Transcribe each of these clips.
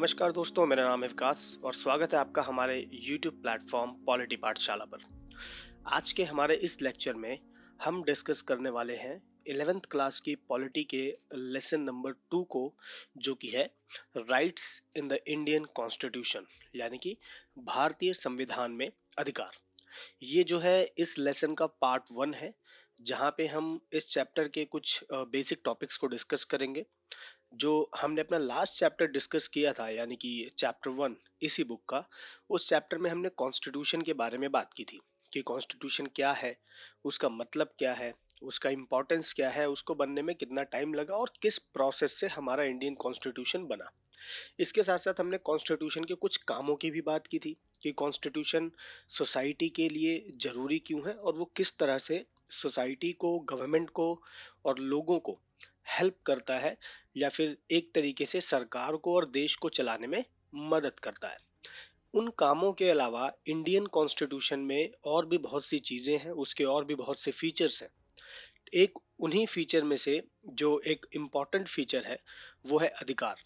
नमस्कार दोस्तों, मेरा नाम है विकास और स्वागत है आपका हमारे YouTube प्लेटफॉर्म पॉलिटी पाठशाला पर। आज के हमारे इस लेक्चर में हम डिस्कस करने वाले हैं 11th क्लास की पॉलिटी के लेसन नंबर 2 को, जो कि है rights in the Indian constitution, यानी कि भारतीय संविधान में अधिकार। ये जो है इस लेसन का पार्ट 1 है, जहाँ पे हम इस चैप्टर के कुछ बेसिक टॉपिक्स को डिस्कस करेंगे। जो हमने अपना लास्ट चैप्टर डिस्कस किया था, यानी कि चैप्टर 1 इसी बुक का, उस चैप्टर में हमने कॉन्स्टिट्यूशन के बारे में बात की थी कि कॉन्स्टिट्यूशन क्या है, उसका मतलब क्या है, उसका इम्पोर्टेंस क्या है, उसको बनने में कितना टाइम लगा और किस प्रोसेस से हमारा इंडियन कॉन्स्टिट्यूशन बना। इसके साथ साथ हमने कॉन्स्टिट्यूशन के कुछ कामों की भी बात की थी कि कॉन्स्टिट्यूशन सोसाइटी के लिए जरूरी क्यों है और वो किस तरह से सोसाइटी को, गवर्नमेंट को और लोगों को हेल्प करता है, या फिर एक तरीके से सरकार को और देश को चलाने में मदद करता है। उन कामों के अलावा इंडियन कॉन्स्टिट्यूशन में और भी बहुत सी चीजें हैं, उसके और भी बहुत से फीचर्स हैं। एक उन्हीं फीचर में से जो एक इम्पॉर्टेंट फीचर है वो है अधिकार।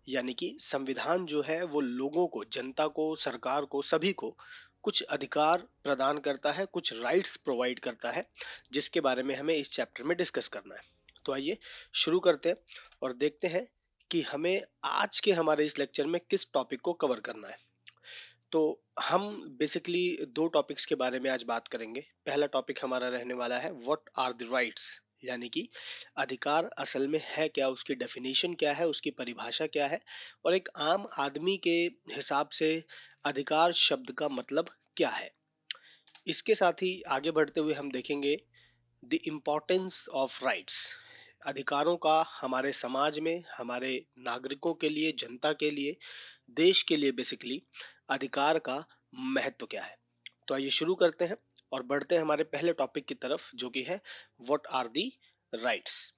यानी कि संविधान जो है वो लोगों को, जनता को, सरकार को, सभी को कुछ अधिकार प्रदान करता है, कुछ राइट्स प्रोवाइड करता है, जिसके बारे में हमें इस चैप्टर में डिस्कस करना है। तो आइए शुरू करते हैं और देखते हैं कि हमें आज के हमारे इस लेक्चर में किस टॉपिक को कवर करना है। तो हम बेसिकली दो टॉपिक्स के बारे में आज बात करेंगे। पहला टॉपिक हमारा रहने वाला है व्हाट आर द राइट्स, यानी कि अधिकार असल में है क्या, उसकी डेफिनेशन क्या है, उसकी परिभाषा क्या है, और एक आम आदमी के हिसाब से अधिकार शब्द का मतलब क्या है। इसके साथ ही आगे बढ़ते हुए हम देखेंगे द इम्पोर्टेंस ऑफ राइट्स, अधिकारों का हमारे समाज में, हमारे नागरिकों के लिए, जनता के लिए, देश के लिए बेसिकली अधिकार का महत्व क्या है। तो आइए शुरू करते हैं और बढ़ते हैं हमारे पहले टॉपिक की तरफ, जो कि है व्हाट आर दी राइट्स।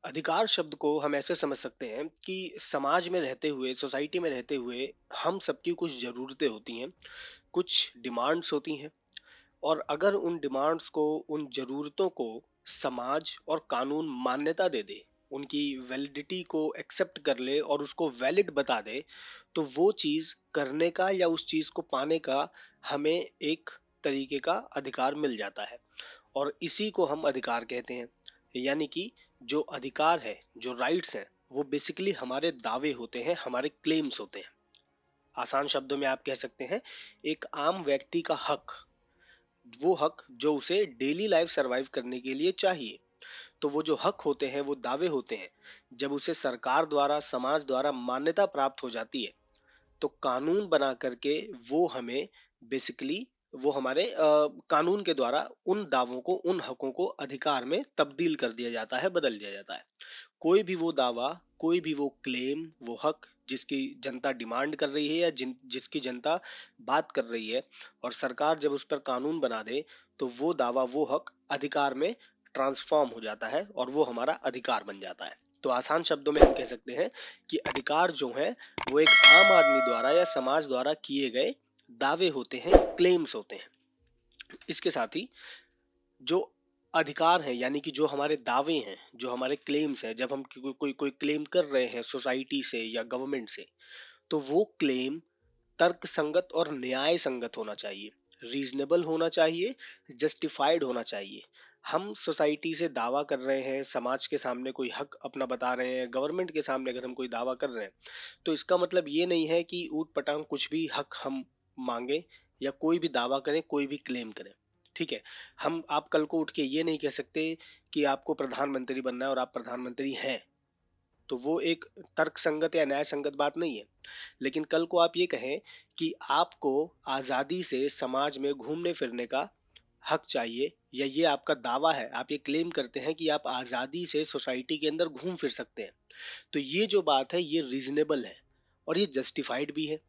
अधिकार शब्द को हम ऐसे समझ सकते हैं कि समाज में रहते हुए, सोसाइटी में रहते हुए हम सबकी कुछ जरूरतें होती हैं, कुछ डिमांड्स होती हैं, और अगर उन डिमांड्स को, उन जरूरतों को समाज और कानून मान्यता दे दे, उनकी वैलिडिटी को एक्सेप्ट कर ले और उसको वैलिड बता दे, तो वो चीज करने का या उस चीज को पाने का हमें एक तरीके का अधिकार मिल जाता है, और इसी को हम अधिकार कहते हैं। यानी कि जो अधिकार है, जो राइट्स हैं, वो बेसिकली हमारे दावे होते हैं, हमारे क्लेम्स होते हैं। आसान शब्दों में आप कह सकते हैं एक आम व्यक्ति का हक, वो हक जो उसे डेली लाइफ सरवाइव करने के लिए चाहिए। तो वो जो हक होते हैं, वो दावे होते हैं, जब उसे सरकार द्वारा, समाज द्वारा मान्यता प्राप्त हो जाती है, तो कानून बना करके वो हमें बेसिकली, वो हमारे कानून के द्वारा उन दावों को, उन हकों को अधिकार में तब्दील कर दिया जाता है, बदल दिया जाता है। कोई भी वो दावा, कोई भी वो क्लेम, वो हक जिसकी जनता डिमांड कर रही है या जिसकी जनता बात कर रही है, और सरकार जब उस पर कानून बना दे, तो वो दावा, वो हक अधिकार में ट्रांसफॉर्म हो जाता है और वो हमारा अधिकार बन जाता है। तो आसान शब्दों में हम कह सकते हैं कि अधिकार जो है वो एक आम आदमी द्वारा या समाज द्वारा किए गए दावे होते हैं, क्लेम्स होते हैं। इसके साथ ही जो अधिकार है, यानी कि जो हमारे दावे हैं, जो हमारे क्लेम्स हैं, जब हम कोई कोई क्लेम कर रहे हैं सोसाइटी से या गवर्नमेंट से, तो वो क्लेम तर्क संगत और न्याय संगत होना चाहिए, रीजनेबल होना चाहिए, जस्टिफाइड होना चाहिए। हम सोसाइटी से दावा कर रहे हैं, समाज के सामने कोई हक अपना बता रहे हैं, गवर्नमेंट के सामने अगर हम कोई दावा कर रहे हैं, तो इसका मतलब ये नहीं है कि ऊट पटांग कुछ भी हक हम मांगे या कोई भी दावा करें, कोई भी क्लेम करें। ठीक है, हम, आप कल को उठ के ये नहीं कह सकते कि आपको प्रधानमंत्री बनना है और आप प्रधानमंत्री हैं, तो वो एक तर्क संगत या न्याय संगत बात नहीं है। लेकिन कल को आप ये कहें कि आपको आजादी से समाज में घूमने फिरने का हक चाहिए, या ये आपका दावा है, आप ये क्लेम करते हैं कि आप आजादी से सोसाइटी के अंदर घूम फिर सकते हैं, तो ये जो बात है ये रीजनेबल है और ये जस्टिफाइड भी है।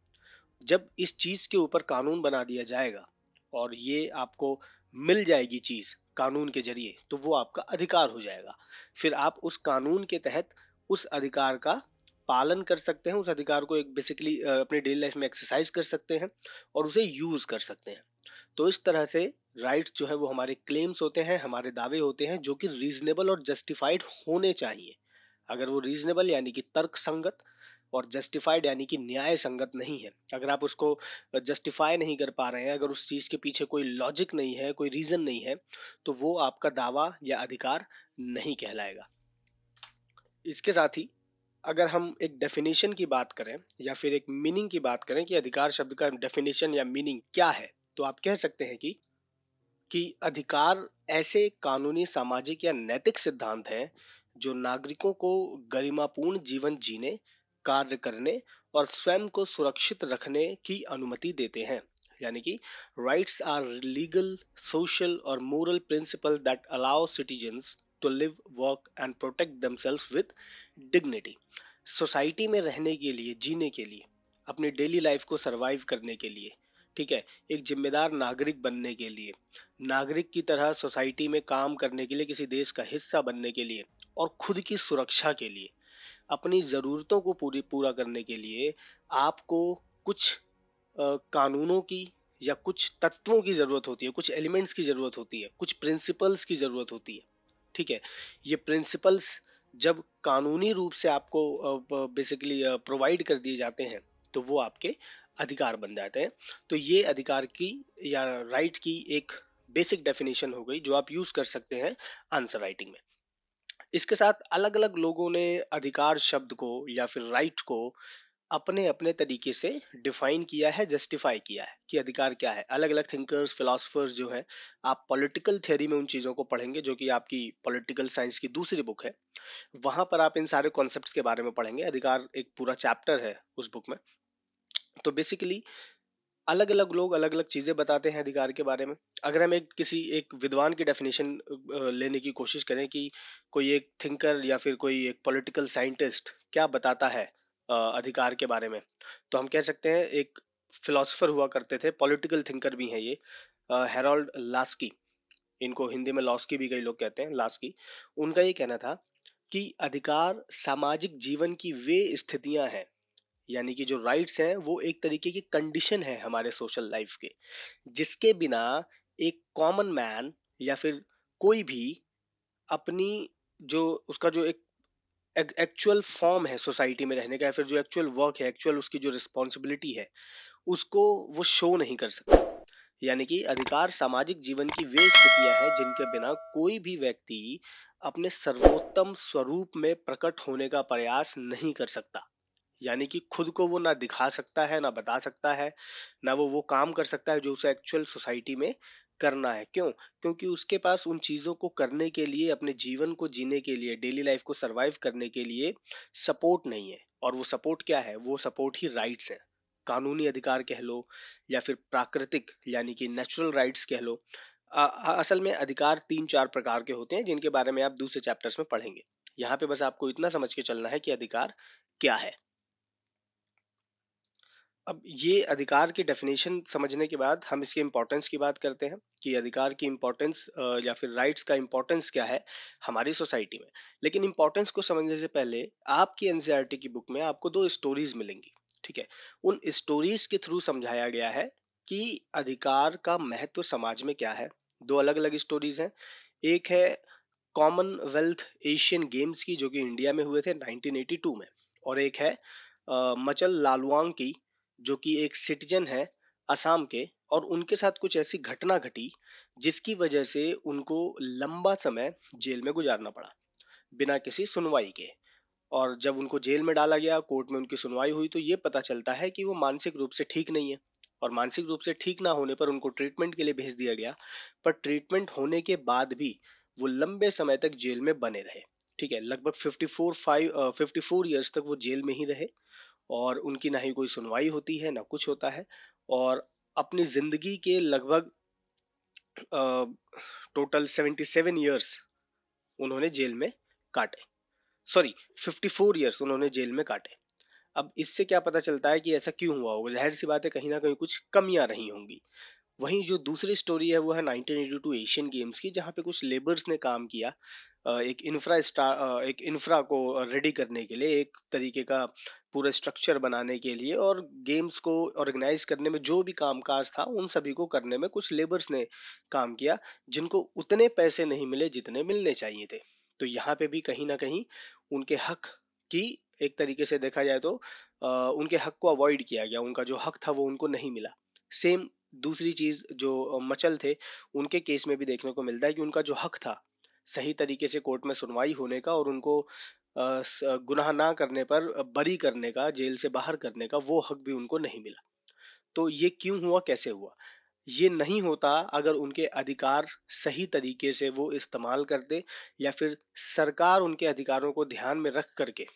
जब इस चीज के ऊपर कानून बना दिया जाएगा और ये आपको मिल जाएगी चीज कानून के जरिए, तो वो आपका अधिकार हो जाएगा। फिर आप उस कानून के तहत उस अधिकार का पालन कर सकते हैं, उस अधिकार को एक बेसिकली अपनी डेली लाइफ में एक्सरसाइज कर सकते हैं और उसे यूज कर सकते हैं। तो इस तरह से राइट्स जो है वो हमारे क्लेम्स होते हैं, हमारे दावे होते हैं, जो कि रीजनेबल और जस्टिफाइड होने चाहिए। अगर वो रीजनेबल यानी कि तर्क संगत और जस्टिफाइड यानी कि न्याय संगत नहीं है, अगर आप उसको जस्टिफाई नहीं कर पा रहे हैं, अगर उस चीज के पीछे कोई लॉजिक नहीं है, कोई रीजन नहीं है, तो वो आपका दावा या अधिकार नहीं कहलाएगा। इसके साथ ही अगर हम एक डेफिनेशन की बात करें या फिर एक मीनिंग की बात करें कि अधिकार शब्द का डेफिनेशन या मीनिंग क्या है, तो आप कह सकते हैं कि अधिकार ऐसे कानूनी, सामाजिक या नैतिक सिद्धांत हैं जो नागरिकों को गरिमापूर्ण जीवन जीने, कार्य करने और स्वयं को सुरक्षित रखने की अनुमति देते हैं। यानी कि राइट्स आर लीगल, सोशल और moral principle that allow citizens to live, work and protect themselves with dignity. Society में रहने के लिए, जीने के लिए, अपनी डेली लाइफ को सरवाइव करने के लिए, ठीक है, एक जिम्मेदार नागरिक बनने के लिए, नागरिक की तरह सोसाइटी में काम करने के लिए, किसी देश का हिस्सा बनने के लिए और खुद की सुरक्षा के लिए, अपनी जरूरतों को पूरा करने के लिए आपको कुछ कानूनों की या कुछ तत्वों की जरूरत होती है, कुछ एलिमेंट्स की जरूरत होती है, कुछ प्रिंसिपल्स की जरूरत होती है। ठीक है, ये प्रिंसिपल्स जब कानूनी रूप से आपको बेसिकली प्रोवाइड कर दिए जाते हैं, तो वो आपके अधिकार बन जाते हैं। तो ये अधिकार की या राइट की एक बेसिक डेफिनेशन हो गई जो आप यूज कर सकते हैं आंसर राइटिंग में। इसके साथ अलग अलग लोगों ने अधिकार शब्द को या फिर राइट को अपने अपने तरीके से डिफाइन किया है, जस्टिफाई किया है कि अधिकार क्या है। अलग अलग थिंकर्स, फिलोसफर्स जो हैं, आप पॉलिटिकल थ्योरी में उन चीजों को पढ़ेंगे, जो कि आपकी पॉलिटिकल साइंस की दूसरी बुक है, वहां पर आप इन सारे कॉन्सेप्ट्स के बारे में पढ़ेंगे। अधिकार एक पूरा चैप्टर है उस बुक में। तो बेसिकली अलग अलग लोग अलग अलग चीजें बताते हैं अधिकार के बारे में। अगर हम एक किसी एक विद्वान की डेफिनेशन लेने की कोशिश करें कि कोई एक थिंकर या फिर कोई एक पॉलिटिकल साइंटिस्ट क्या बताता है अधिकार के बारे में, तो हम कह सकते हैं एक फिलोसफर हुआ करते थे, पॉलिटिकल थिंकर भी हैं ये, हेरोल्ड लास्की। इनको हिंदी में लॉस्की भी कई लोग कहते हैं, लास्की। उनका ये कहना था कि अधिकार सामाजिक जीवन की वे स्थितियां हैं, यानी कि जो राइट्स हैं वो एक तरीके की कंडीशन है हमारे सोशल लाइफ के, जिसके बिना एक कॉमन मैन या फिर कोई भी अपनी जो उसका जो एक एक्चुअल फॉर्म है सोसाइटी में रहने का, या फिर जो एक्चुअल वर्क है, एक्चुअल उसकी जो रिस्पॉन्सिबिलिटी है, उसको वो शो नहीं कर सकता। यानी कि अधिकार सामाजिक जीवन की वे स्थितियां हैं जिनके बिना कोई भी व्यक्ति अपने सर्वोत्तम स्वरूप में प्रकट होने का प्रयास नहीं कर सकता। यानी कि खुद को वो ना दिखा सकता है, ना बता सकता है, ना वो काम कर सकता है जो उसे एक्चुअल सोसाइटी में करना है। क्यों? क्योंकि उसके पास उन चीजों को करने के लिए, अपने जीवन को जीने के लिए, डेली लाइफ को सरवाइव करने के लिए सपोर्ट नहीं है। और वो सपोर्ट क्या है? वो सपोर्ट ही राइट्स है। कानूनी अधिकार कह लो या फिर प्राकृतिक यानी कि नेचुरल राइट्स कह लो। असल में अधिकार तीन चार प्रकार के होते हैं जिनके बारे में आप दूसरे चैप्टर्स में पढ़ेंगे। यहाँ पे बस आपको इतना समझ के चलना है कि अधिकार क्या है। अब ये अधिकार की डेफिनेशन समझने के बाद हम इसके इम्पोर्टेंस की बात करते हैं कि अधिकार की इम्पोर्टेंस या फिर राइट्स का इम्पोर्टेंस क्या है हमारी सोसाइटी में। लेकिन इम्पोर्टेंस को समझने से पहले आपकी एनसीईआरटी की बुक में आपको दो स्टोरीज मिलेंगी। ठीक है, उन स्टोरीज के थ्रू समझाया गया है कि अधिकार का महत्व समाज में क्या है। दो अलग अलग स्टोरीज हैं। एक है कॉमनवेल्थ एशियन गेम्स की, जो कि इंडिया में हुए थे 1982 में। और एक है मचल लालवांग की, जो कि एक सिटीजन है असम के, और उनके साथ कुछ ऐसी घटना घटी जिसकी वजह से उनको लंबा समय जेल में गुजारना पड़ा बिना किसी सुनवाई के। और जब उनको जेल में डाला गया, कोर्ट में उनकी सुनवाई हुई, तो ये पता चलता है कि वो मानसिक रूप से ठीक नहीं है। और मानसिक रूप से ठीक ना होने पर उनको ट्रीटमेंट के लिए भेज दिया गया। पर ट्रीटमेंट होने के बाद भी वो लंबे समय तक जेल में बने रहे। ठीक है, लगभग 54 ईयर्स तक वो जेल में ही रहे। और उनकी ना ही कोई सुनवाई होती है, ना कुछ होता है। और अपनी जिंदगी के लगभग टोटल 77 ईयर्स उन्होंने जेल में काटे। सॉरी, 54 ईयर्स उन्होंने जेल में काटे। अब इससे क्या पता चलता है कि ऐसा क्यों हुआ होगा? जाहिर सी बात है, कहीं ना कहीं कुछ कमियां रही होंगी। वहीं जो दूसरी स्टोरी है वो है 1982 एशियन गेम्स की, जहाँ पे कुछ लेबर्स ने काम किया एक इंफ्रा को रेडी करने के लिए, एक तरीके का पूरा स्ट्रक्चर बनाने के लिए, और गेम्स को ऑर्गेनाइज करने में जो भी कामकाज था उन सभी को करने में कुछ लेबर्स ने काम किया, जिनको उतने पैसे नहीं मिले जितने मिलने चाहिए थे। तो यहाँ पे भी कहीं ना कहीं उनके हक की, एक तरीके से देखा जाए तो उनके हक को अवॉइड किया गया, उनका जो हक था वो उनको नहीं मिला। सेम दूसरी चीज जो मचल थे, उनके केस में भी देखने को मिलता है कि उनका जो हक था सही तरीके से कोर्ट में सुनवाई होने का और उनको गुनाह ना करने पर बरी करने का, जेल से बाहर करने का, वो हक भी उनको नहीं मिला। तो ये क्यों हुआ, कैसे हुआ? ये नहीं होता अगर उनके अधिकार सही तरीके से वो इस्तेमाल करते, या फिर सरकार उनके अधिकारों को ध्यान में रख करके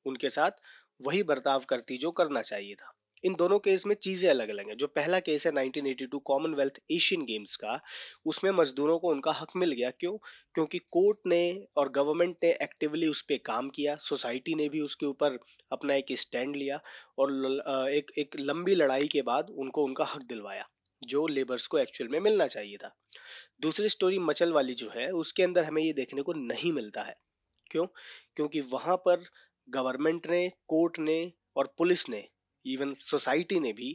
उनके साथ वही बर्ताव करती जो करना चाहिए था। इन दोनों केस में चीजें अलग अलग हैं। जो पहला केस है 1982 कॉमनवेल्थ एशियन गेम्स का, उसमें मजदूरों को उनका हक मिल गया। क्यों? क्योंकि कोर्ट ने और गवर्नमेंट ने एक्टिवली उस पर काम किया, सोसाइटी ने भी उसके ऊपर अपना एक स्टैंड लिया, और एक एक लंबी लड़ाई के बाद उनको उनका हक दिलवाया जो लेबर्स को एक्चुअल में मिलना चाहिए था। दूसरी स्टोरी मचल वाली जो है, उसके अंदर हमें ये देखने को नहीं मिलता है। क्यों? क्योंकि वहां पर गवर्नमेंट ने, कोर्ट ने और पुलिस ने, इवन सोसाइटी ने भी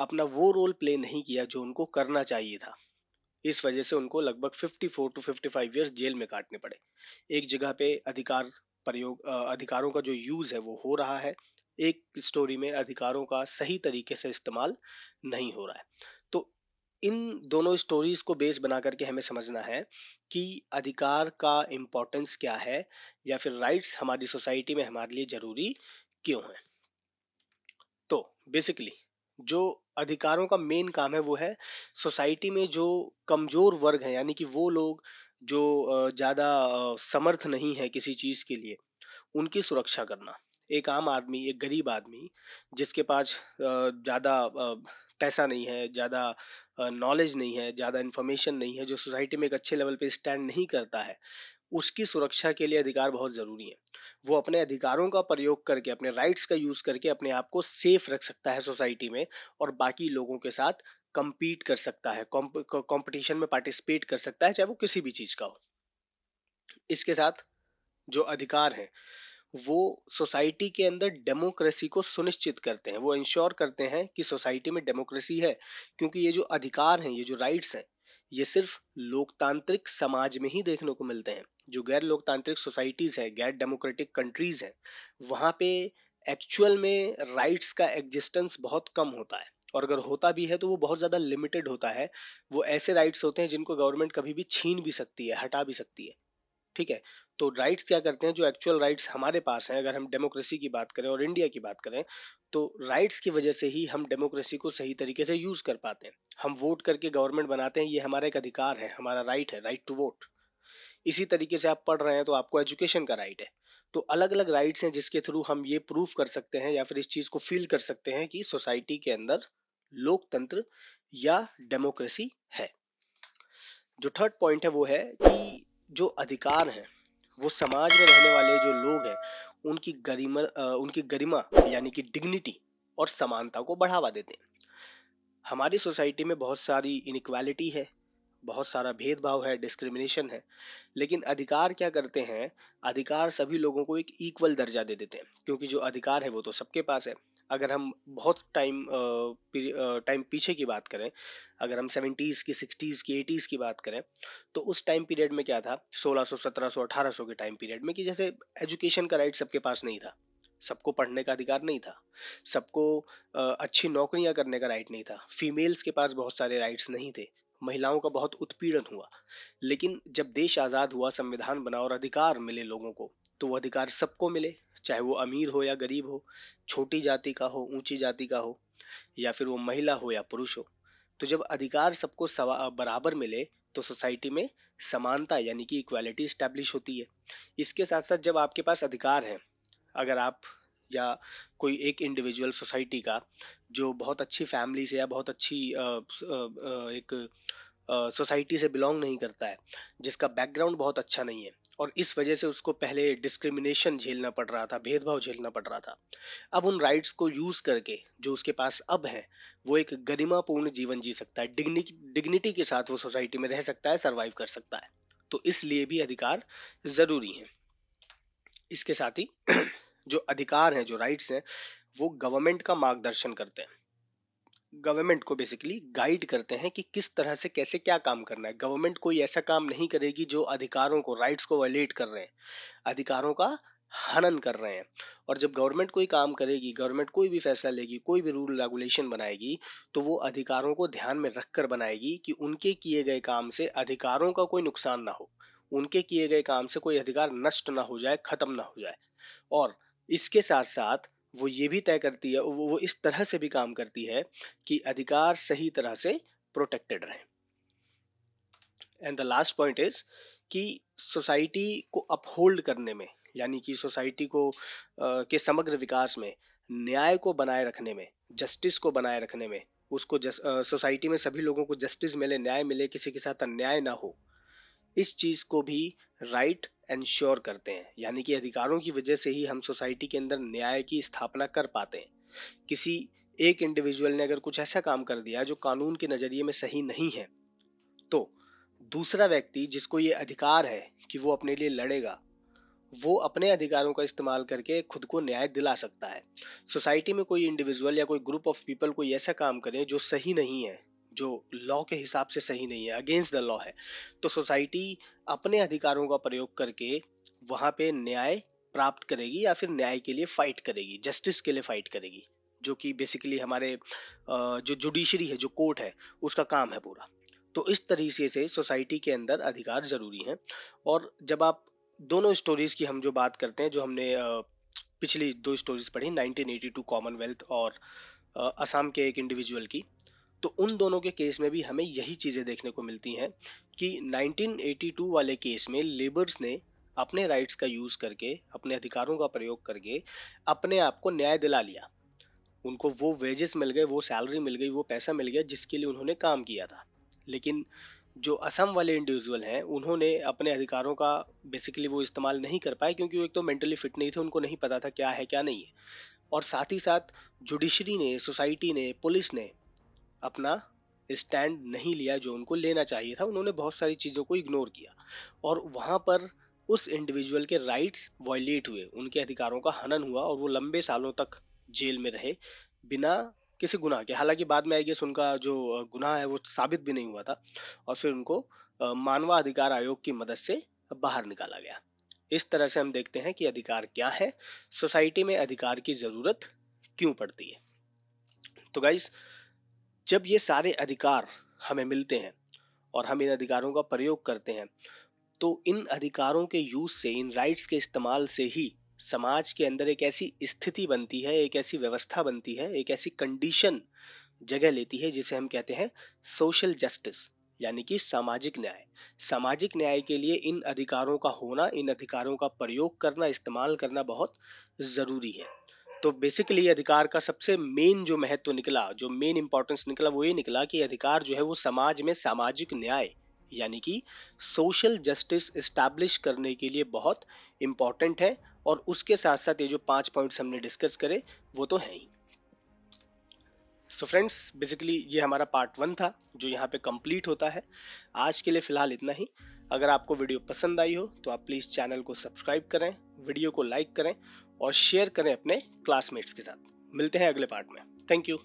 अपना वो रोल प्ले नहीं किया जो उनको करना चाहिए था। इस वजह से उनको लगभग 54 टू 55 इयर्स जेल में काटने पड़े। एक जगह पे अधिकारों का जो यूज है वो हो रहा है, एक स्टोरी में अधिकारों का सही तरीके से इस्तेमाल नहीं हो रहा है। तो इन दोनों स्टोरीज को बेस बना करके हमें समझना है कि अधिकार का इम्पोर्टेंस क्या है, या फिर राइट्स हमारी सोसाइटी में हमारे लिए जरूरी क्यों है। तो बेसिकली जो अधिकारों का मेन काम है वो है सोसाइटी में जो कमजोर वर्ग है, यानी कि वो लोग जो ज्यादा समर्थ नहीं है किसी चीज के लिए, उनकी सुरक्षा करना। एक आम आदमी, एक गरीब आदमी जिसके पास ज्यादा पैसा नहीं है, ज्यादा नॉलेज नहीं है, ज्यादा इंफॉर्मेशन नहीं है, जो सोसाइटी में एक अच्छे लेवल पे स्टैंड नहीं करता है, उसकी सुरक्षा के लिए अधिकार बहुत जरूरी है। वो अपने अधिकारों का प्रयोग करके, अपने राइट्स का यूज करके अपने आप को सेफ रख सकता है सोसाइटी में, और बाकी लोगों के साथ compete कर सकता है, कंपटीशन में पार्टिसिपेट कर सकता है, चाहे वो किसी भी चीज का हो। इसके साथ जो अधिकार है वो सोसाइटी के अंदर डेमोक्रेसी को सुनिश्चित करते हैं, वो इंश्योर करते हैं कि सोसाइटी में डेमोक्रेसी है। क्योंकि ये जो अधिकार हैं, ये जो राइट्स हैं, ये सिर्फ लोकतांत्रिक समाज में ही देखने को मिलते हैं। जो गैर लोकतांत्रिक सोसाइटीज है, गैर डेमोक्रेटिक कंट्रीज हैं, वहां पे एक्चुअल में राइट्स का एग्जिस्टेंस बहुत कम होता है, और अगर होता भी है तो वो बहुत ज्यादा लिमिटेड होता है। वो ऐसे राइट्स होते हैं जिनको गवर्नमेंट कभी भी छीन भी सकती है, हटा भी सकती है। ठीक है? तो राइट्स क्या करते हैं, जो एक्चुअल राइट्स हमारे पास हैं, अगर हम डेमोक्रेसी की बात करें और इंडिया की बात करें, तो राइट्स की वजह से ही हम डेमोक्रेसी को सही तरीके से यूज कर पाते हैं। हम वोट करके गवर्नमेंट बनाते हैं, ये हमारा एक अधिकार है, हमारा राइट है, राइट टू वोट। इसी तरीके से आप पढ़ रहे हैं तो आपको एजुकेशन का राइट है। तो अलग अलग राइट्स हैं जिसके थ्रू हम ये प्रूव कर सकते हैं, या फिर इस चीज को फील कर सकते हैं कि सोसाइटी के अंदर लोकतंत्र या डेमोक्रेसी है। जो थर्ड पॉइंट है वो है कि जो अधिकार है वो समाज में रहने वाले जो लोग हैं उनकी गरिमा यानी कि डिग्निटी और समानता को बढ़ावा देते हैं। हमारी सोसाइटी में बहुत सारी इनइक्वालिटी है, बहुत सारा भेदभाव है, डिस्क्रिमिनेशन है। लेकिन अधिकार क्या करते हैं? अधिकार सभी लोगों को एक इक्वल दर्जा दे देते हैं, क्योंकि जो अधिकार है वो तो सबके पास है। अगर हम बहुत टाइम पीछे की बात करें, अगर हम 70s की, 60s की, 80s की बात करें, तो उस टाइम पीरियड में क्या था, 1600, 1700, 1800 के टाइम पीरियड में, कि जैसे एजुकेशन का राइट सबके पास नहीं था, सबको पढ़ने का अधिकार नहीं था, सबको अच्छी नौकरियां करने का राइट नहीं था, फीमेल्स के पास बहुत सारे राइट्स नहीं थे, महिलाओं का बहुत उत्पीड़न हुआ। लेकिन जब देश आजाद हुआ, संविधान बना और अधिकार मिले लोगों को, तो वो अधिकार सबको मिले, चाहे वो अमीर हो या गरीब हो, छोटी जाति का हो, ऊंची जाति का हो, या फिर वो महिला हो या पुरुष हो। तो जब अधिकार सबको बराबर मिले, तो सोसाइटी में समानता यानी कि इक्वालिटी स्टैब्लिश होती है। इसके साथ साथ जब आपके पास अधिकार है, अगर आप या कोई एक इंडिविजुअल सोसाइटी का जो बहुत अच्छी फैमिली से या बहुत अच्छी एक सोसाइटी से बिलोंग नहीं करता है, जिसका बैकग्राउंड बहुत अच्छा नहीं है, और इस वजह से उसको पहले डिस्क्रिमिनेशन झेलना पड़ रहा था, भेदभाव झेलना पड़ रहा था, अब उन राइट्स को यूज करके जो उसके पास अब है, वो एक गरिमापूर्ण जीवन जी सकता है, डिग्निटी के साथ वो सोसाइटी में रह सकता है, सरवाइव कर सकता है। तो इसलिए भी अधिकार जरूरी है। इसके साथ ही जो अधिकार हैं, जो राइट्स हैं, वो गवर्नमेंट का मार्गदर्शन करते हैं। गवर्नमेंट को बेसिकली गाइड करते हैं कि किस तरह से कैसे क्या काम करना है। गवर्नमेंट कोई ऐसा काम नहीं करेगी जो अधिकारों को, राइट्स को वायलेट कर रहे हैं, अधिकारों का हनन कर रहे हैं। और जब गवर्नमेंट कोई काम करेगी, गवर्नमेंट कोई भी फैसला लेगी, कोई भी रूल रेगुलेशन बनाएगी, तो वो अधिकारों को ध्यान में रखकर बनाएगी कि उनके किए गए काम से अधिकारों का कोई नुकसान ना हो, उनके किए गए काम से कोई अधिकार नष्ट ना हो जाए, खत्म ना हो जाए। और इसके साथ साथ वो ये भी तय करती है, वो इस तरह से भी काम करती है कि अधिकार सही तरह से प्रोटेक्टेड रहे। And the last point is कि सोसाइटी को अपहोल्ड करने में, यानी कि सोसाइटी को के समग्र विकास में, न्याय को बनाए रखने में, जस्टिस को बनाए रखने में, उसको सोसाइटी में सभी लोगों को जस्टिस मिले, न्याय मिले, किसी के साथ अन्याय ना हो, इस चीज को भी राइट एंश्योर करते हैं। यानी कि अधिकारों की वजह से ही हम सोसाइटी के अंदर न्याय की स्थापना कर पाते हैं। किसी एक इंडिविजुअल ने अगर कुछ ऐसा काम कर दिया जो कानून के नजरिए में सही नहीं है, तो दूसरा व्यक्ति जिसको ये अधिकार है कि वो अपने लिए लड़ेगा, वो अपने अधिकारों का इस्तेमाल करके खुद को न्याय दिला सकता है। सोसाइटी में कोई इंडिविजुअल या कोई ग्रुप ऑफ पीपल कोई ऐसा काम करे जो सही नहीं है, जो लॉ के हिसाब से सही नहीं है, अगेंस्ट द लॉ है, तो सोसाइटी अपने अधिकारों का प्रयोग करके वहां पे न्याय प्राप्त करेगी या फिर न्याय के लिए फाइट करेगी, जस्टिस के लिए फाइट करेगी, जो कि बेसिकली हमारे जो जुडिशरी है, जो कोर्ट है, उसका काम है पूरा। तो इस तरीके से सोसाइटी के अंदर अधिकार जरूरी हैं। और जब आप दोनों स्टोरीज की हम जो बात करते हैं, जो हमने पिछली दो स्टोरीज पढ़ी, 1982 कॉमनवेल्थ और असम के एक इंडिविजुअल की, तो उन दोनों के केस में भी हमें यही चीजें देखने को मिलती हैं कि 1982 वाले केस में लेबर्स ने अपने राइट्स का यूज करके, अपने अधिकारों का प्रयोग करके अपने आप को न्याय दिला लिया। उनको वो वेजेस मिल गए, वो सैलरी मिल गई, वो पैसा मिल गया जिसके लिए उन्होंने काम किया था। लेकिन जो असम वाले इंडिविजुअल हैं, उन्होंने अपने अधिकारों का बेसिकली वो इस्तेमाल नहीं कर पाए, क्योंकि वो एक तो मेंटली फिट नहीं थे, उनको नहीं पता था क्या है क्या नहीं है। और साथ ही साथ जुडिशरी ने, सोसाइटी ने, पुलिस ने अपना स्टैंड नहीं लिया जो उनको लेना चाहिए था। उन्होंने बहुत सारी चीज़ों को इग्नोर किया और वहाँ पर उस इंडिविजुअल के राइट्स वायलेट हुए, उनके अधिकारों का हनन हुआ और वो लंबे सालों तक जेल में रहे बिना किसी गुनाह के। हालांकि बाद में आई गेस उनका जो गुनाह है वो साबित भी नहीं हुआ था और फिर उनको मानवाधिकार आयोग की मदद से बाहर निकाला गया। इस तरह से हम देखते हैं कि अधिकार क्या है, सोसाइटी में अधिकार की जरूरत क्यों पड़ती है। तो गाइस, जब ये सारे अधिकार हमें मिलते हैं और हम इन अधिकारों का प्रयोग करते हैं, तो इन अधिकारों के यूज से, इन राइट्स के इस्तेमाल से ही समाज के अंदर एक ऐसी स्थिति बनती है, एक ऐसी व्यवस्था बनती है, एक ऐसी कंडीशन जगह लेती है जिसे हम कहते हैं सोशल जस्टिस, यानी कि सामाजिक न्याय। सामाजिक न्याय के लिए इन अधिकारों का होना, इन अधिकारों का प्रयोग करना, इस्तेमाल करना बहुत जरूरी है। तो बेसिकली अधिकार का सबसे मेन जो महत्व निकला, जो मेन इंपॉर्टेंस निकला, वो ये निकला कि अधिकार जो है वो समाज में सामाजिक न्याय यानी कि सोशल जस्टिस इस्टेब्लिश करने के लिए बहुत इंपॉर्टेंट है। और उसके साथ साथ ये जो 5 पॉइंट्स हमने डिस्कस करे वो तो है ही। सो फ्रेंड्स, बेसिकली ये हमारा पार्ट 1 था जो यहाँ पे कंप्लीट होता है। आज के लिए फिलहाल इतना ही। अगर आपको वीडियो पसंद आई हो तो आप प्लीज़ चैनल को सब्सक्राइब करें, वीडियो को लाइक करें और शेयर करें अपने क्लासमेट्स के साथ। मिलते हैं अगले पार्ट में। Thank you.